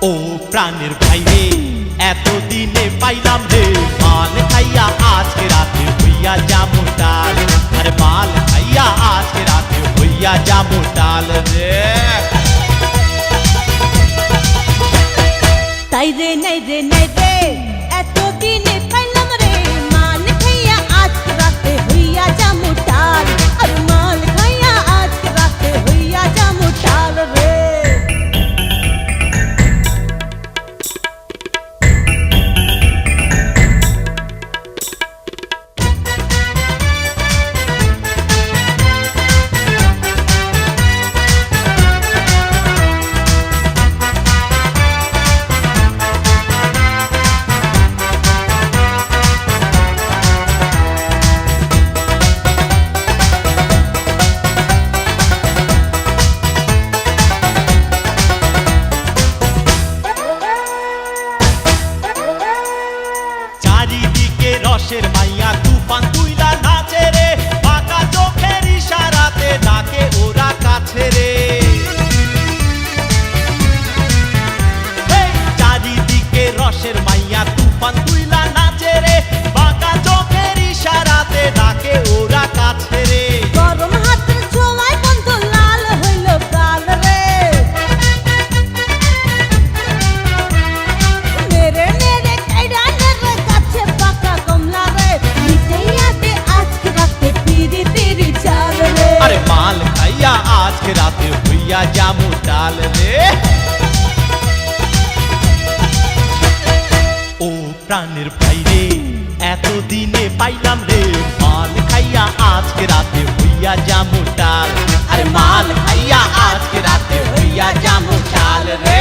ও প্রাণের ভাইরে এতদিনে পাইলাম রে মাল খাইয়া আজকে রাতে হইয়া যামু টাল। আরে মাল খাইয়া আজকে রাতে হইয়া যামু টাল রে। তাই রে নাই রে নাই রে এতদিনে পাইলাম রে মাল খাইয়া আজকে রাতে হইয়া যামু টাল। আরে মাল খাইয়া আজকে রাতে হইয়া যামু টাল রে। চারিদিকে রসের মাইয়া তুফান তুইলা নাচে রে, পাকা চোখের ইশারাতে ডাকে ওরা কাছে রে। চারিদিকে রসের মাইয়া তুফান তুইলা নাচে রে, পাকা চোখের ইশারাতে ডাকে ওরা কাছে রে। গরম হাতের ছোঁয়ায় বন্ধু লাল হইল গাল রে। নেড়ে নেড়ে কাইড়া নেড়ে গাছে পাকা কমলা রে। মিটাইয়া দে আজকে রাতে পিরি পিরি চাল রে। আরে মাল খাইয়া আজকে রাতে হইয়া যামু টাল রে। ও প্রাণের ভাইরে এতদিনে পাইলাম রে মাল খাইয়া আজকে রাতে হইয়া যামু টাল। আরে মাল খাইয়া আজকে রাতে হইয়া যামু টাল রে।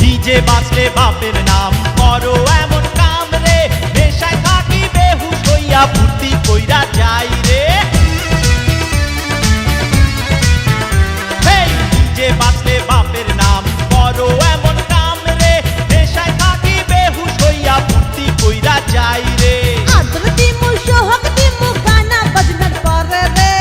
ডিজে বাজলে বাপের নাম করো এমন কাম রে, নেশায় থাকি বেহুশ হইয়া ফুর্তি কইরা যাই রে। ডিজে বাজলে বাপের নাম করো এমন কাম রে, নেশায় থাকি বেহুশ হইয়া ফুর্তি কইরা যাই রে। আদর দিমু সোহাগ দিমু গানা বাজনার পরে রে।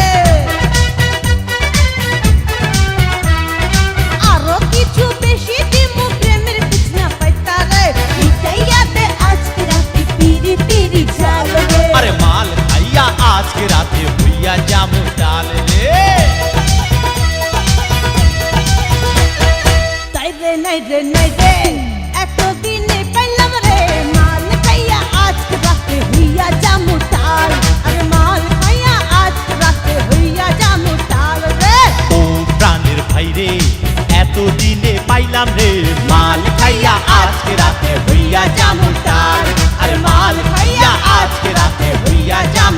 আরো কিছু বেশি দিমু প্রেমের বিছনা পাইতা রে। মিটাইয়া দে আজকে রাতে পিরি পিরি চাল রে। আরে মাল খাইয়া আজকে রাতে হইয়া যামু টাল রে। তাই রে নাই রে নাই রে এতদিনে পাইলাম রে মাল খাইয়া আজকে রাতে হইয়া যামু টাল। আরে মাল খাইয়া আজকে রাতে হইয়া যামু টাল রে। ও প্রাণের ভাইরে এতদিনে পাইলাম রে মাল খাইয়া আজকে রাতে হইয়া যামু টাল। আরে মাল খাইয়া আজকে রাতে হইয়া যামু